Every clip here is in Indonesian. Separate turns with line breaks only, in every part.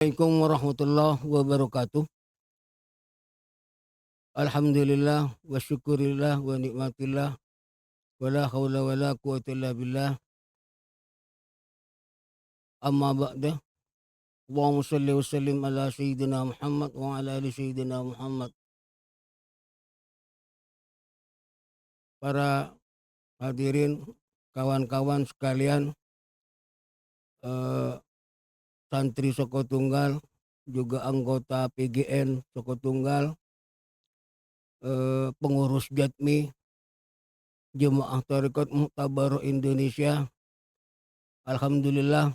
Assalamualaikum warahmatullahi wabarakatuh. Alhamdulillah wa syukurillah wa nikmatillah wa la haula wa la quwwata illa billah. Amma ba'da. Allahumma shalli wa sallim ala sayyidina Muhammad wa ala ali sayyidina Muhammad. Para hadirin, kawan-kawan sekalian, eh, santri Soko Tunggal, juga anggota PGN Soko Tunggal, pengurus Jatmi, Jemaah Tarekat Muktabar Indonesia. Alhamdulillah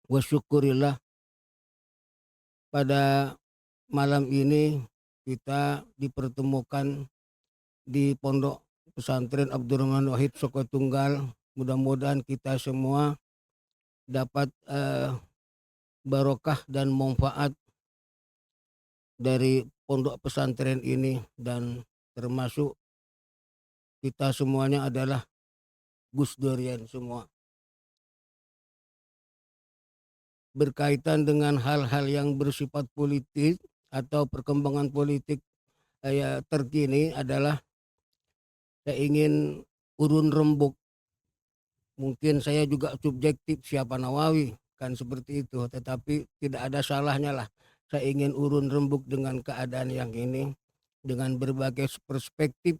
wa syukurillah, pada malam ini kita dipertemukan di Pondok Pesantren Abdurrahman Wahid Soko Tunggal. Mudah-mudahan kita semua dapat barokah dan manfaat dari pondok pesantren ini, dan termasuk kita semuanya adalah Gus Durian semua. Berkaitan dengan hal-hal yang bersifat politik atau perkembangan politik terkini adalah saya ingin urun rembuk. Mungkin saya juga subjektif, siapa Nawawi kan seperti itu, tetapi tidak ada salahnya lah saya ingin urun rembuk dengan keadaan yang ini dengan berbagai perspektif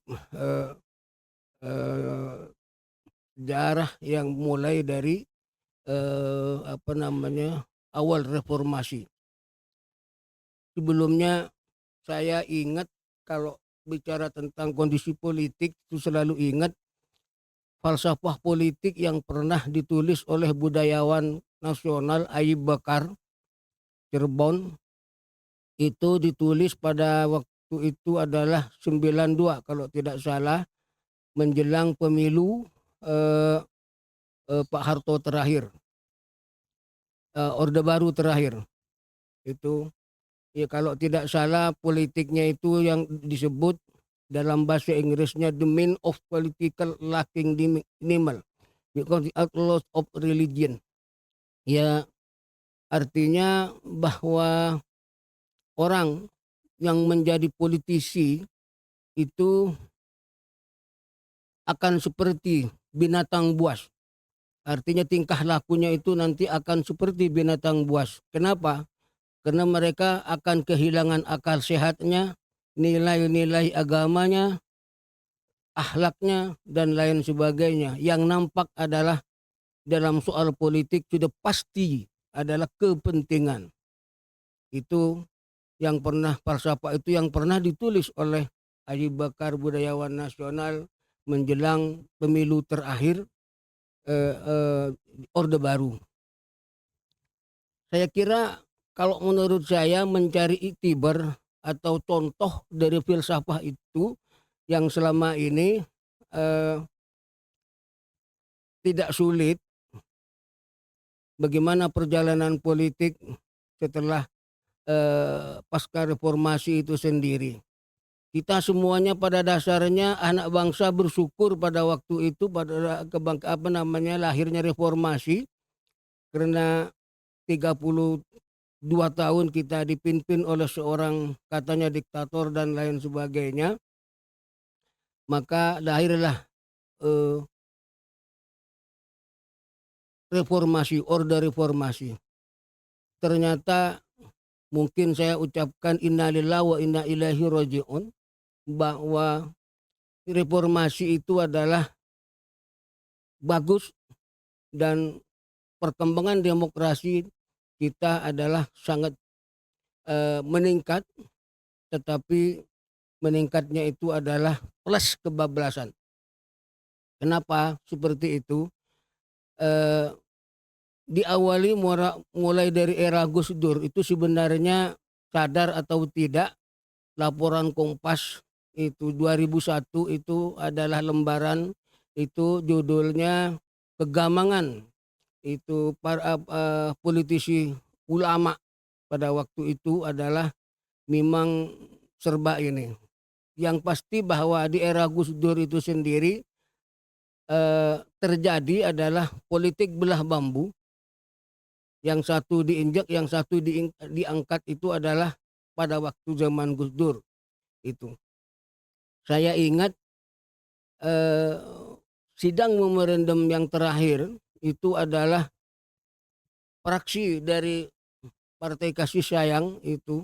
sejarah yang mulai dari awal reformasi. Sebelumnya saya ingat kalau bicara tentang kondisi politik itu selalu ingat falsafah politik yang pernah ditulis oleh budayawan nasional Ayub Bakar Cirebon. Itu ditulis pada waktu itu adalah 92 kalau tidak salah, menjelang pemilu Pak Harto terakhir, Orde Baru terakhir. Itu ya kalau tidak salah politiknya itu yang disebut dalam bahasa Inggrisnya the mean of political lacking minimal because the outlaws of religion. Ya, artinya bahwa orang yang menjadi politisi itu akan seperti binatang buas. Artinya tingkah lakunya itu nanti akan seperti binatang buas. Kenapa? Karena mereka akan kehilangan akal sehatnya, nilai-nilai agamanya, akhlaknya, dan lain sebagainya. Yang nampak adalah dalam soal politik sudah pasti adalah kepentingan. Itu yang pernah falsafah itu yang pernah ditulis oleh Ayub Bakar, budayawan nasional, menjelang pemilu terakhir Orde Baru. Saya kira kalau menurut saya mencari iktibar atau contoh dari filsafah itu yang selama ini tidak sulit. Bagaimana perjalanan politik setelah pasca reformasi itu sendiri. Kita semuanya pada dasarnya anak bangsa bersyukur pada waktu itu pada lahirnya reformasi, karena 32 tahun kita dipimpin oleh seorang katanya diktator dan lain sebagainya. Maka lahirlah reformasi, orde reformasi. Ternyata mungkin saya ucapkan innalillahi wa inna ilaihi rajiun, bahwa reformasi itu adalah bagus dan perkembangan demokrasi kita adalah sangat meningkat, tetapi meningkatnya itu adalah plus kebablasan. Kenapa seperti itu? Diawali mulai dari era Gus Dur itu sebenarnya, sadar atau tidak, laporan Kompas itu 2001 itu adalah lembaran itu judulnya kegamangan itu para politisi ulama pada waktu itu adalah memang serba ini. Yang pasti bahwa di era Gus Dur itu sendiri terjadi adalah politik belah bambu yang satu diinjak, yang satu diangkat itu adalah pada waktu zaman Gus Dur itu. Saya ingat, eee, sidang memorandum yang terakhir itu adalah fraksi dari Partai Kasih Sayang itu,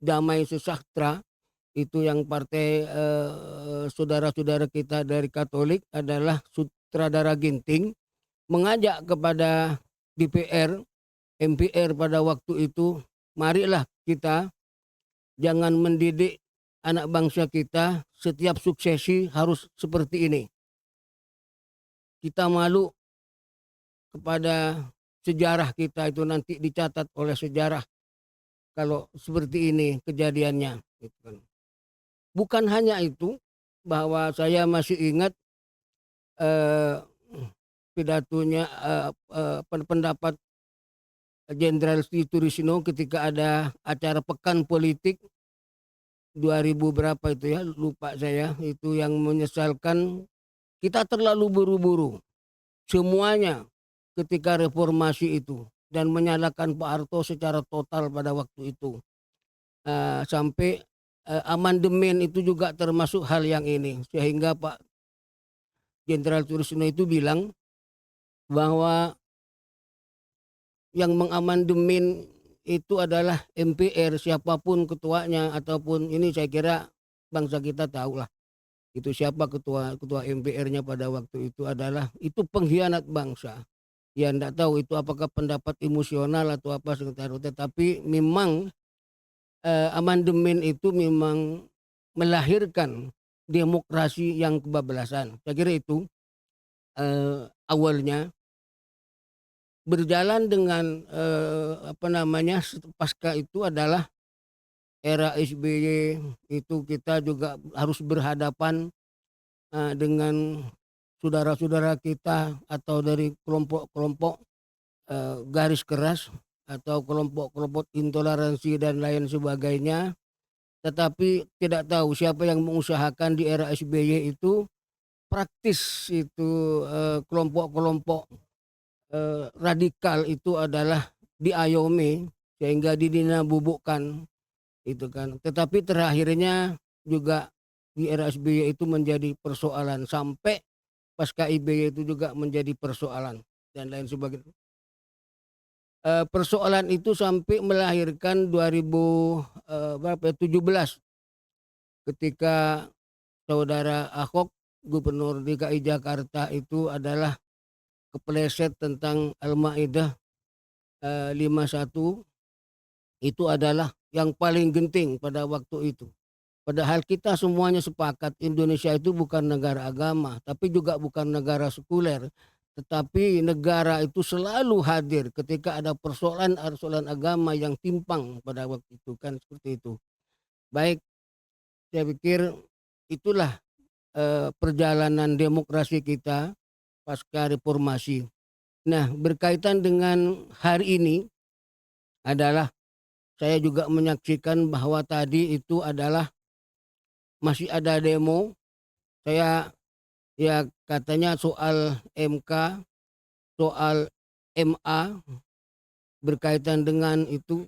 Damai Sejahtera itu yang partai, saudara-saudara kita dari Katolik adalah Sutradara Ginting mengajak kepada DPR, MPR pada waktu itu, marilah kita jangan mendidik anak bangsa kita setiap suksesi harus seperti ini. Kita malu kepada sejarah kita itu nanti dicatat oleh sejarah kalau seperti ini kejadiannya, gitu kan. Bukan hanya itu, bahwa saya masih ingat, eee, pidatonya, pendapat Jenderal Titurisno ketika ada acara pekan politik 2000 berapa itu ya, lupa saya, itu yang menyesalkan kita terlalu buru-buru semuanya ketika reformasi itu dan menyalahkan Pak Harto secara total pada waktu itu. Sampai, amandemen itu juga termasuk hal yang ini, sehingga Pak Jenderal Titurisno itu bilang bahwa yang mengamandemen itu adalah MPR, siapapun ketuanya ataupun ini saya kira bangsa kita tahulah itu siapa ketua MPR-nya pada waktu itu adalah itu pengkhianat bangsa. Ya ndak tahu itu apakah pendapat emosional atau apa tetapi memang, amandemen itu memang melahirkan demokrasi yang kebablasan. Saya kira itu, awalnya. Berjalan dengan, pasca itu adalah era SBY itu kita juga harus berhadapan, dengan saudara-saudara kita atau dari kelompok-kelompok, garis keras atau kelompok-kelompok intoleransi dan lain sebagainya. Tetapi tidak tahu siapa yang mengusahakan di era SBY itu praktis itu, kelompok-kelompok radikal itu adalah diayomi sehingga didinabubukkan itu kan. Tetapi terakhirnya juga di era SBY itu menjadi persoalan sampai pasca SBY itu juga menjadi persoalan dan lain sebagainya. Persoalan itu sampai melahirkan 2017 ketika saudara Ahok Gubernur DKI Jakarta itu adalah kepleset tentang Al-Maidah, 51 itu adalah yang paling genting pada waktu itu. Padahal kita semuanya sepakat Indonesia itu bukan negara agama, tapi juga bukan negara sekuler. Tetapi negara itu selalu hadir ketika ada persoalan agama yang timpang pada waktu itu kan seperti itu. Baik, saya pikir itulah, perjalanan demokrasi kita pasca reformasi. Nah, berkaitan dengan hari ini adalah saya juga menyaksikan bahwa tadi itu adalah masih ada demo. Saya ya katanya soal MK, soal MA berkaitan dengan itu,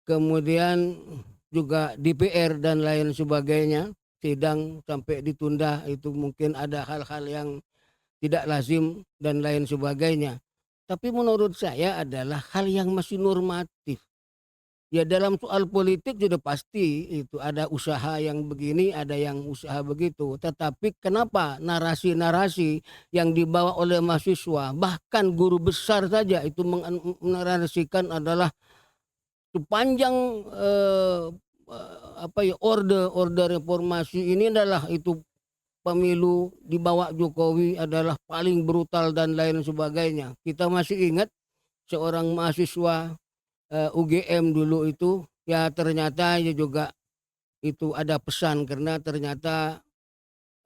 kemudian juga DPR dan lain sebagainya, sidang sampai ditunda itu mungkin ada hal-hal yang tidak lazim dan lain sebagainya. Tapi menurut saya adalah hal yang masih normatif. Ya dalam soal politik sudah pasti itu ada usaha yang begini, ada yang usaha begitu. Tetapi kenapa narasi-narasi yang dibawa oleh mahasiswa, bahkan guru besar saja itu menarasikan adalah sepanjang, orde reformasi ini adalah itu pemilu di bawah Jokowi adalah paling brutal dan lain sebagainya. Kita masih ingat seorang mahasiswa, UGM dulu itu, ya ternyata ya juga itu ada pesan karena ternyata,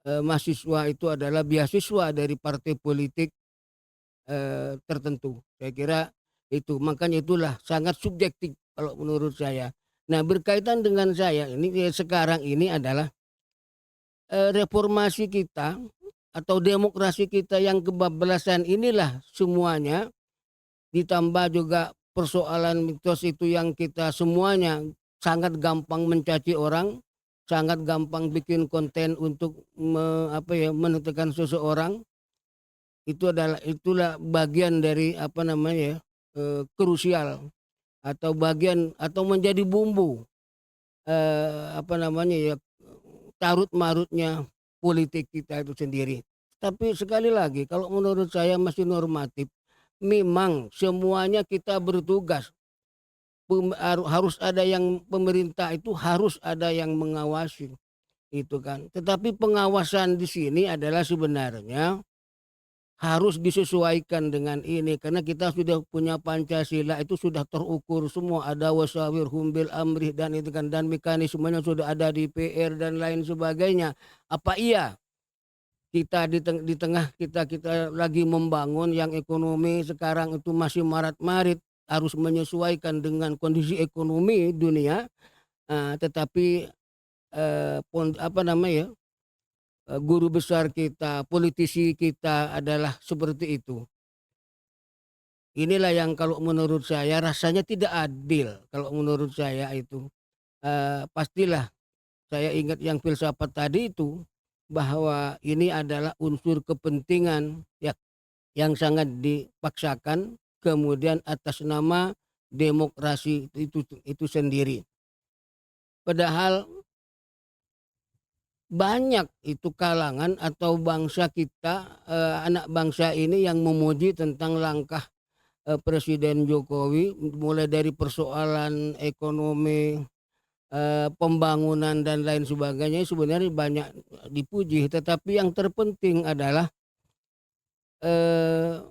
mahasiswa itu adalah beasiswa dari partai politik, tertentu. Saya kira itu, makanya itulah sangat subjektif kalau menurut saya. Nah berkaitan dengan saya ini, sekarang ini adalah reformasi kita atau demokrasi kita yang kebablasan inilah semuanya ditambah juga persoalan mitos itu yang kita semuanya sangat gampang mencaci orang, sangat gampang bikin konten untuk menentukan seseorang, itulah bagian dari krusial atau bagian atau menjadi bumbu, apa namanya ya, carut marutnya politik kita itu sendiri. Tapi sekali lagi kalau menurut saya masih normatif, memang semuanya kita bertugas, harus ada yang pemerintah itu harus ada yang mengawasi, itu kan. Tetapi pengawasan di sini adalah sebenarnya harus disesuaikan dengan ini, karena kita sudah punya Pancasila itu sudah terukur semua, ada wasawirhum bil amri dan itu kan, dan mekanismenya sudah ada di PR dan lain sebagainya. Apa iya kita di tengah kita lagi membangun yang ekonomi sekarang itu masih marat-marit, harus menyesuaikan dengan kondisi ekonomi dunia, tetapi, guru besar kita, politisi kita adalah seperti itu. Inilah yang kalau menurut saya rasanya tidak adil kalau menurut saya itu. Pastilah saya ingat yang filsafat tadi itu, bahwa ini adalah unsur kepentingan ya yang sangat dipaksakan, kemudian atas nama demokrasi itu sendiri. Padahal banyak itu kalangan atau bangsa kita, anak bangsa ini yang memuji tentang langkah, Presiden Jokowi, mulai dari persoalan ekonomi, pembangunan dan lain sebagainya sebenarnya banyak dipuji. Tetapi yang terpenting adalah, eee,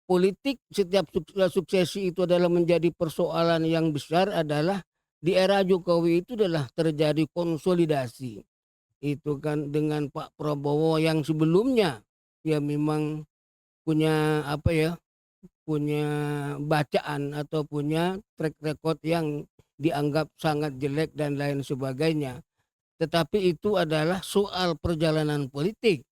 politik setiap suksesi itu adalah menjadi persoalan yang besar adalah di era Jokowi itu adalah terjadi konsolidasi. Itu kan dengan Pak Prabowo yang sebelumnya, ya memang punya punya bacaan atau punya track record yang dianggap sangat jelek dan lain sebagainya. Tetapi itu adalah soal perjalanan politik.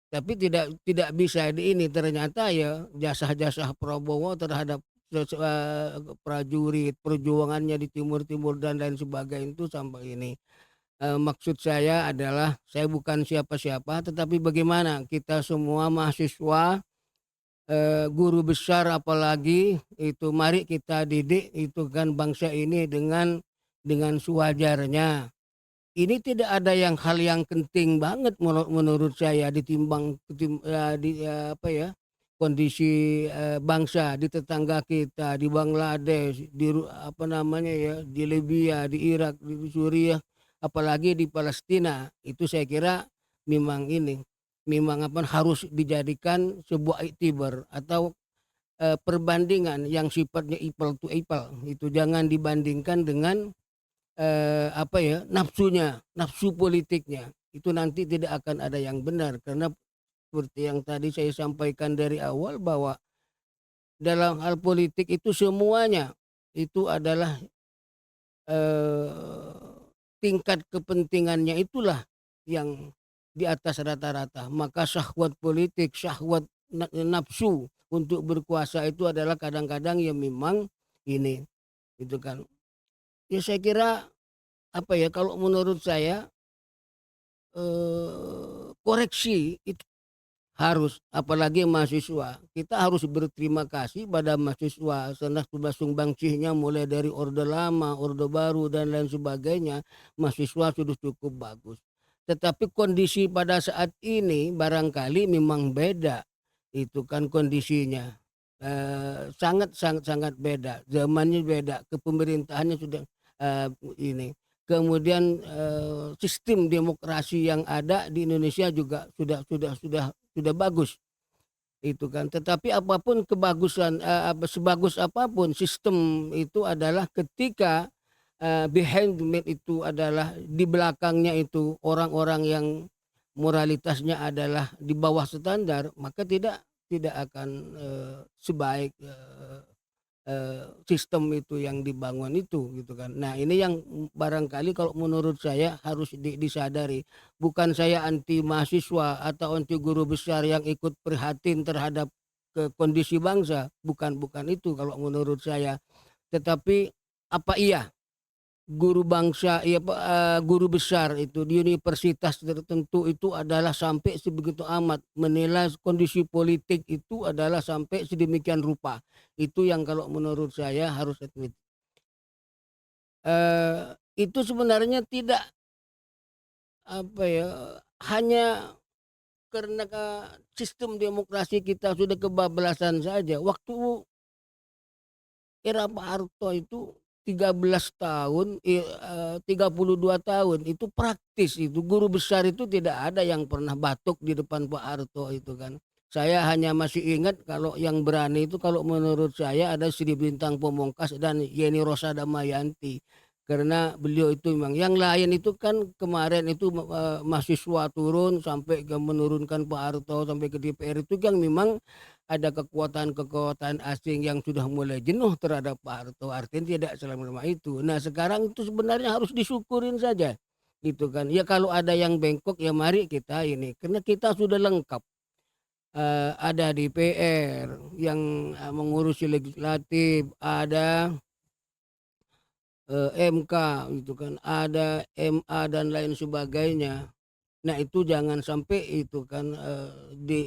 Tapi tidak bisa ternyata ya jasa-jasa Prabowo terhadap prajurit, perjuangannya di Timur dan lain sebagainya itu sampai ini. Maksud saya adalah, saya bukan siapa-siapa, tetapi bagaimana kita semua mahasiswa, guru besar apalagi, itu mari kita didik itu kan bangsa ini dengan sewajarnya. Ini tidak ada hal yang penting banget menurut saya ditimbang kondisi, bangsa di tetangga kita, di Bangladesh, di Libya, di Irak, di Suriah, apalagi di Palestina. Itu saya kira memang harus dijadikan sebuah iktibar atau, perbandingan yang sifatnya equal to equal. Itu jangan dibandingkan dengan, nafsu politiknya. Itu nanti tidak akan ada yang benar, karena seperti yang tadi saya sampaikan dari awal bahwa dalam hal politik itu semuanya itu adalah, tingkat kepentingannya itulah yang di atas rata-rata. Maka syahwat politik, syahwat nafsu untuk berkuasa itu adalah kadang-kadang ya memang ini, gitu kan. Ya saya kira kalau menurut saya, koreksi itu harus, apalagi mahasiswa. Kita harus berterima kasih pada mahasiswa karena sudah sumbangsinya mulai dari Orde Lama, Orde Baru dan lain sebagainya, mahasiswa sudah cukup bagus. Tetapi kondisi pada saat ini barangkali memang beda, itu kan kondisinya. Sangat beda, zamannya beda, kepemerintahannya sudah, ini. Kemudian, sistem demokrasi yang ada di Indonesia juga sudah bagus, itu kan. Tetapi apapun kebagusan, sebagus apapun sistem itu adalah ketika, behind the man itu adalah di belakangnya itu orang-orang yang moralitasnya adalah di bawah standar, maka tidak akan, sebaik, sistem itu yang dibangun itu, gitu kan. Nah ini yang barangkali kalau menurut saya harus disadari. Bukan saya anti mahasiswa atau anti guru besar yang ikut prihatin terhadap ke kondisi bangsa, bukan itu kalau menurut saya. Tetapi apa iya guru bangsa ya guru besar itu di universitas tertentu itu adalah sampai sebegitu amat menilai kondisi politik itu adalah sampai sedemikian rupa. Itu yang kalau menurut saya harus itu sebenarnya tidak apa ya, hanya karena sistem demokrasi kita sudah kebablasan saja. Waktu era Pak Harto itu 13 tahun, 32 tahun itu praktis itu, guru besar itu tidak ada yang pernah batuk di depan Pak Harto itu kan. Saya hanya masih ingat kalau yang berani itu kalau menurut saya ada Sri Bintang Pamungkas dan Yeni Rosa Damayanti. Karena beliau itu memang, yang lain itu kan kemarin itu mahasiswa turun sampai ke menurunkan Pak Harto sampai ke DPR itu kan memang ada kekuatan-kekuatan asing yang sudah mulai jenuh terhadap Pak Harto, artinya tidak selama itu. Nah sekarang itu sebenarnya harus disyukurin saja, gitu kan. Ya kalau ada yang bengkok ya mari kita ini, karena kita sudah lengkap. Ada DPR yang mengurusi legislatif, ada MK gitu kan, ada MA dan lain sebagainya. Nah itu jangan sampai itu kan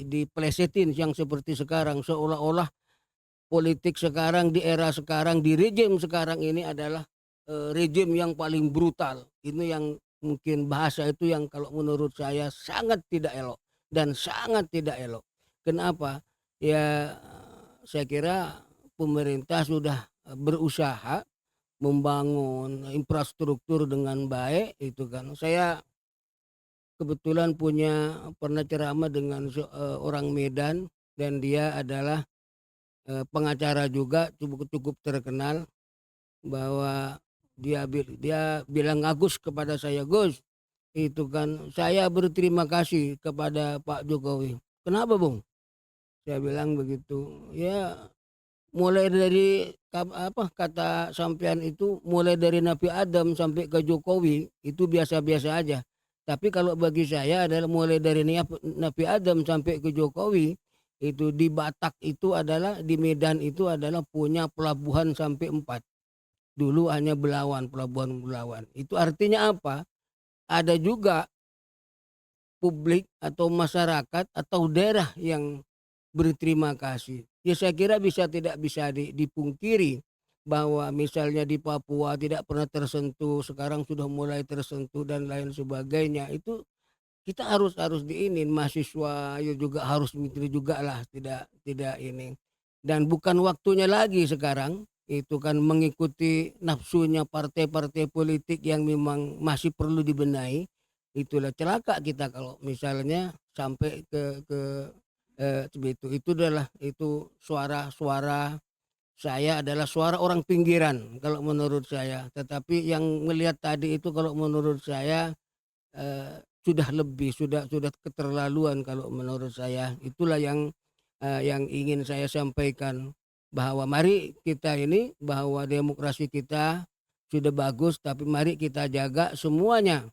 dipelesetin yang seperti sekarang seolah-olah politik sekarang di era sekarang di rejim sekarang ini adalah rejim yang paling brutal. Ini yang mungkin bahasa itu yang kalau menurut saya sangat tidak elok dan sangat tidak elok. Kenapa? Ya saya kira pemerintah sudah berusaha membangun infrastruktur dengan baik itu kan. Saya kebetulan pernah ceramah dengan orang Medan dan dia adalah pengacara juga cukup terkenal, bahwa dia bilang, "Agus," kepada saya, "Gus, itu kan saya berterima kasih kepada Pak Jokowi." "Kenapa, Bung?" Saya bilang begitu. Ya mulai dari kata sampean itu mulai dari Nabi Adam sampai ke Jokowi itu biasa-biasa aja. Tapi kalau bagi saya adalah mulai dari Nabi Adam sampai ke Jokowi itu di Batak itu adalah di Medan itu adalah punya pelabuhan sampai 4. Dulu hanya Belawan, pelabuhan Belawan. Itu artinya apa? Ada juga publik atau masyarakat atau daerah yang berterima kasih. Ya saya kira tidak bisa dipungkiri bahwa misalnya di Papua tidak pernah tersentuh, sekarang sudah mulai tersentuh dan lain sebagainya. Itu kita harus harus diinin mahasiswa ya juga harus mikir juga lah, tidak ini. Dan bukan waktunya lagi sekarang itu kan mengikuti nafsunya partai-partai politik yang memang masih perlu dibenahi. Itulah celaka kita kalau misalnya sampai ke begitu. Itu suara-suara saya adalah suara orang pinggiran kalau menurut saya. Tetapi yang melihat tadi itu kalau menurut saya sudah lebih, sudah keterlaluan kalau menurut saya. Itulah yang ingin saya sampaikan, bahwa mari kita ini, bahwa demokrasi kita sudah bagus, tapi mari kita jaga semuanya.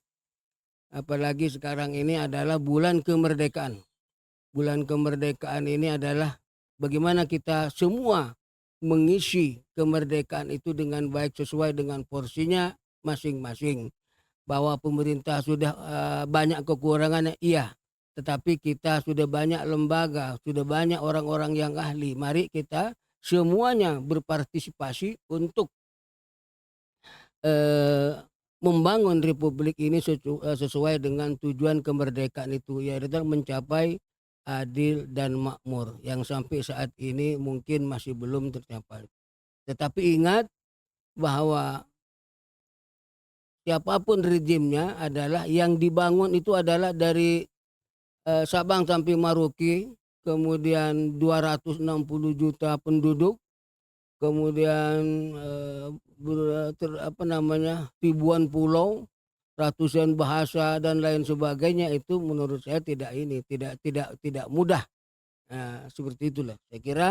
Apalagi sekarang ini adalah bulan kemerdekaan. Bulan kemerdekaan ini adalah bagaimana kita semua mengisi kemerdekaan itu dengan baik sesuai dengan porsinya masing-masing. Bahwa pemerintah sudah banyak kekurangannya, iya. Tetapi kita sudah banyak lembaga, sudah banyak orang-orang yang ahli. Mari kita semuanya berpartisipasi untuk membangun republik ini sesuai dengan tujuan kemerdekaan itu, yaitu mencapai adil dan makmur yang sampai saat ini mungkin masih belum tercapai. Tetapi ingat bahwa siapapun rejimnya adalah yang dibangun itu adalah dari Sabang sampai Maroke, kemudian 260 juta penduduk, kemudian ribuan pulau, ratusan bahasa dan lain sebagainya. Itu menurut saya tidak mudah. Nah, seperti itulah. Saya kira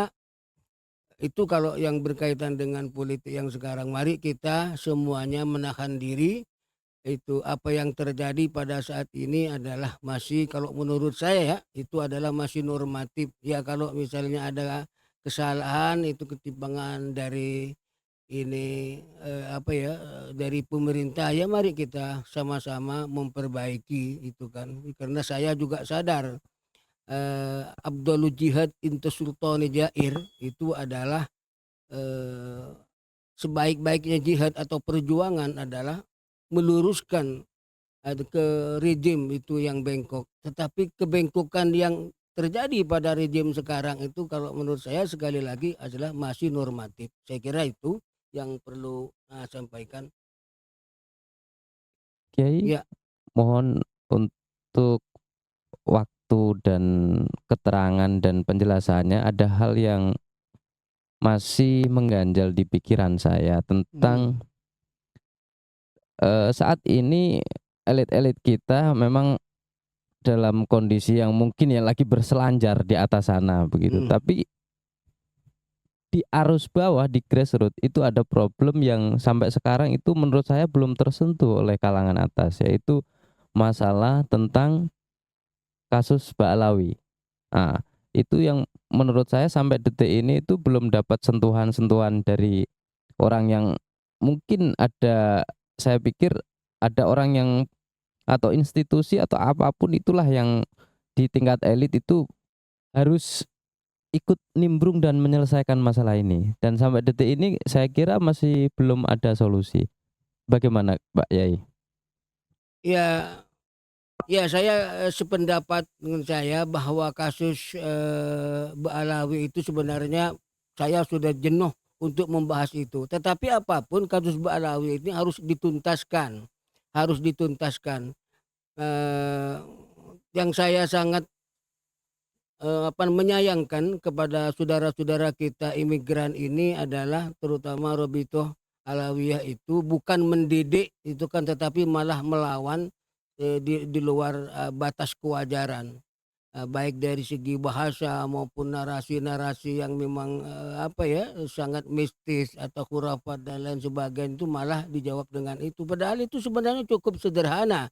itu kalau yang berkaitan dengan politik yang sekarang. Mari kita semuanya menahan diri Itu apa yang terjadi pada saat ini adalah masih kalau menurut saya ya, itu adalah masih normatif. Ya kalau misalnya ada kesalahan itu ketimpangan dari ini, apa ya, dari pemerintah ya mari kita sama-sama memperbaiki itu kan. Karena saya juga sadar, afdhalul jihad inta sultani jair itu adalah, eee, sebaik-baiknya jihad atau perjuangan adalah meluruskan ke rejim itu yang bengkok. Tetapi kebengkokan yang terjadi pada rejim sekarang itu kalau menurut saya sekali lagi adalah masih normatif. Saya kira itu yang perlu, sampaikan.
Kiai,
Ya,
mohon untuk waktu dan keterangan dan penjelasannya. Ada hal yang masih mengganjal di pikiran saya
mhm,
tentang saat ini elit-elit kita memang dalam kondisi yang mungkin ya lagi berselancar di atas sana begitu.
mhm,
Tapi di arus bawah, di grassroots itu ada problem yang sampai sekarang itu menurut saya belum tersentuh oleh kalangan atas, yaitu masalah tentang kasus Mbak Alawi. Nah, itu yang menurut saya sampai detik ini itu belum dapat sentuhan-sentuhan dari orang yang mungkin ada, saya pikir ada orang yang atau institusi atau apapun itulah yang di tingkat elit itu harus ikut nimbrung dan menyelesaikan masalah ini. Dan sampai detik ini saya kira masih belum ada solusi. Bagaimana Pak Yai?
ya, ya saya, sependapat dengan saya bahwa kasus, Mbak Alawi itu sebenarnya saya sudah jenuh untuk membahas itu. Tetapi apapun kasus Mbak Alawi ini harus dituntaskan. Yang saya sangat, menyayangkan kepada saudara-saudara kita imigran ini adalah terutama Robitoh Alawiyah itu bukan mendidik itu kan, tetapi malah melawan, di luar, batas kewajaran. Baik dari segi bahasa maupun narasi-narasi yang memang, sangat mistis atau khurafat dan lain sebagainya itu malah dijawab dengan itu. Padahal itu sebenarnya cukup sederhana.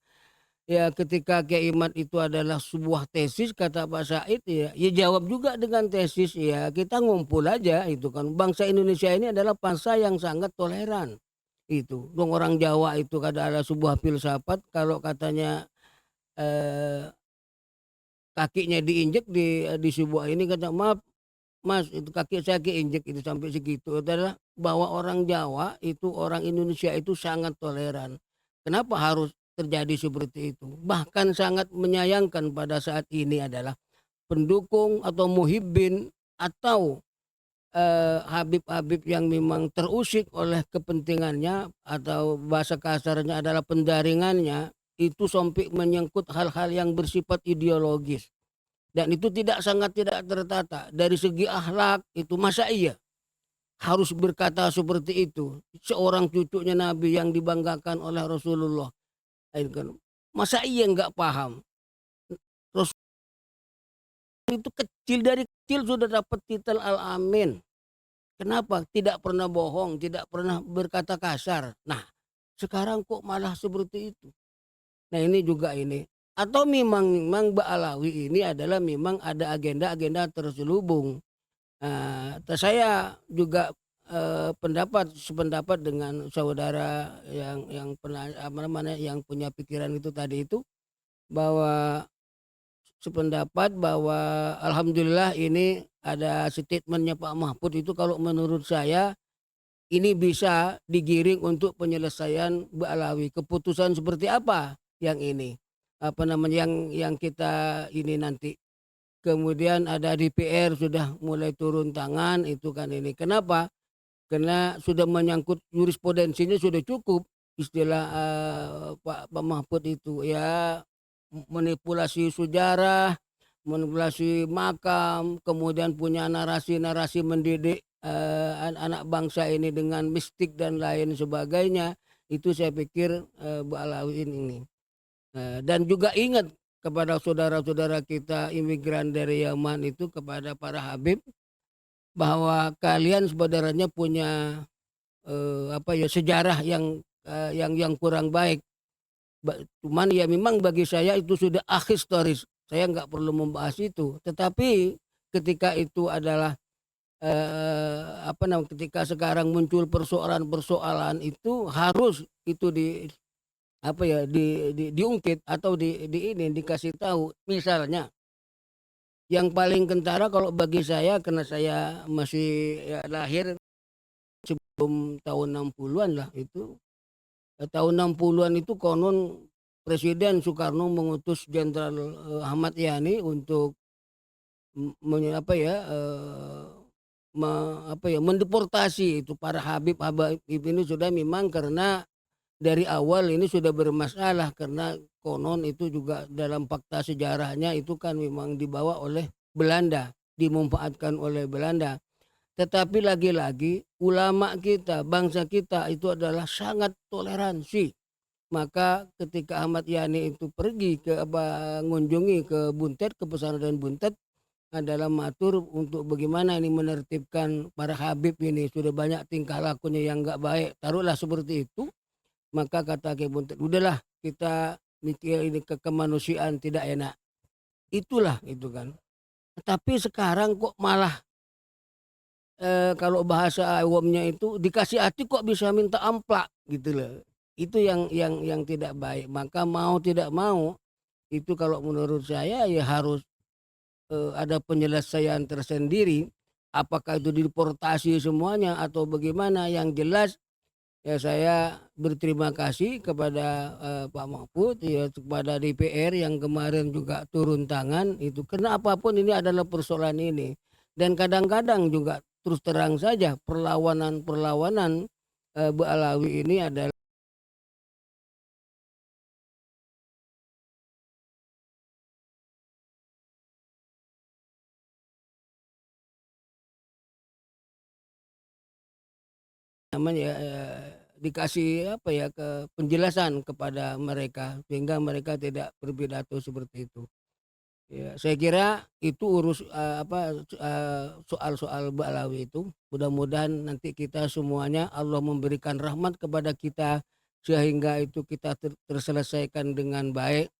Ya ketika Kiai Imad itu adalah sebuah tesis kata Pak Said ya jawab juga dengan tesis ya kita ngumpul aja itu kan. Bangsa Indonesia ini adalah bangsa yang sangat toleran. Itu. Dong orang Jawa itu adalah sebuah filsafat kalau katanya, eee, kakinya diinjek di sebuah ini kata, "Maaf Mas itu kaki saya keinjek itu sampai segitu." Itu adalah bahwa orang Jawa itu, orang Indonesia itu sangat toleran. Kenapa harus terjadi seperti itu? Bahkan sangat menyayangkan pada saat ini adalah pendukung atau muhibbin atau, habib-habib yang memang terusik oleh kepentingannya atau bahasa kasarnya adalah pendaringannya, itu sampai menyangkut hal-hal yang bersifat ideologis. Dan itu sangat tidak tertata. Dari segi akhlak itu masa iya harus berkata seperti itu? Seorang cucunya Nabi yang dibanggakan oleh Rasulullah, itu kan. Masa iya nggak paham? Rasul itu kecil, dari kecil sudah dapat titel Al-Amin. Kenapa? Tidak pernah bohong, tidak pernah berkata kasar. Nah, sekarang kok malah seperti itu? Nah, ini juga ini. Atau memang Mbak Alawi ini adalah memang ada agenda-agenda terselubung. Saya juga, sependapat dengan saudara yang pernah apa namanya, yang punya pikiran itu tadi itu, bahwa sependapat bahwa alhamdulillah ini ada statement-nya Pak Mahfud itu kalau menurut saya ini bisa digiring untuk penyelesaian Ba'alawi. Keputusan seperti apa yang ini, apa namanya, yang kita ini nanti. Kemudian ada DPR sudah mulai turun tangan itu kan ini. Kenapa? Karena sudah menyangkut jurisprudensinya sudah cukup istilah, Pak Mahfud itu ya manipulasi sejarah, manipulasi makam, kemudian punya narasi-narasi mendidik, anak bangsa ini dengan mistik dan lain sebagainya. Itu saya pikir, Bu Alawin ini. Dan juga ingat kepada saudara-saudara kita imigran dari Yaman itu, kepada para habib, bahwa kalian sebenarnya punya, sejarah yang kurang baik. Cuman ya memang bagi saya itu sudah ahistoris, saya nggak perlu membahas itu. Tetapi ketika itu adalah, apa namanya, ketika sekarang muncul persoalan-persoalan itu harus itu apa ya, diungkit atau dikasih tahu. Misalnya, yang paling kentara kalau bagi saya karena saya masih ya lahir sebelum tahun 60-an lah itu, tahun 60-an itu konon Presiden Soekarno mengutus Jenderal, Ahmad Yani untuk apa ya, apa ya, mendeportasi itu para habib-habib ini sudah memang karena dari awal ini sudah bermasalah karena konon itu juga dalam fakta sejarahnya itu kan memang dibawa oleh Belanda, dimanfaatkan oleh Belanda. Tetapi lagi-lagi ulama kita, bangsa kita itu adalah sangat toleransi. Maka ketika Ahmad Yani itu pergi ke mengunjungi ke Buntet, ke pesantren Buntet adalah matur untuk bagaimana ini menertibkan para habib ini, sudah banyak tingkah lakunya yang nggak baik, taruhlah seperti itu. Maka kata Ki Buntet, "Udahlah kita mikir ini kemanusiaan tidak enak." Itulah itu kan. Tapi sekarang kok malah, kalau bahasa awamnya itu dikasih hati kok bisa minta amplak gitu loh. Itu yang tidak baik. Maka mau tidak mau, itu kalau menurut saya ya harus, ada penyelesaian tersendiri. Apakah itu deportasi semuanya atau bagaimana, yang jelas ya saya berterima kasih kepada, Pak Mahfud, ya kepada DPR yang kemarin juga turun tangan itu, karena apapun ini adalah persoalan ini. Dan kadang-kadang juga terus terang saja perlawanan-perlawanan, Ba'alawi ini adalah namanya, dikasih apa ya, penjelasan kepada mereka sehingga mereka tidak berpidato seperti itu. Ya, saya kira itu soal-soal Ba'alawi itu. Mudah-mudahan nanti kita semuanya Allah memberikan rahmat kepada kita sehingga itu kita terselesaikan dengan baik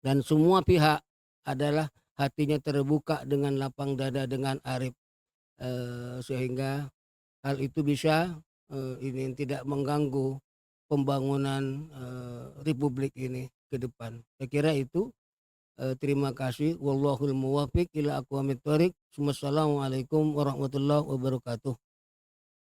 dan semua pihak adalah hatinya terbuka dengan lapang dada, dengan arif, sehingga hal itu bisa, ini tidak mengganggu pembangunan, republik ini ke depan. Saya kira itu. Terima kasih. Wallahul muwaffiq ila aqwamit thoriq. Wassalamualaikum warahmatullahi wabarakatuh.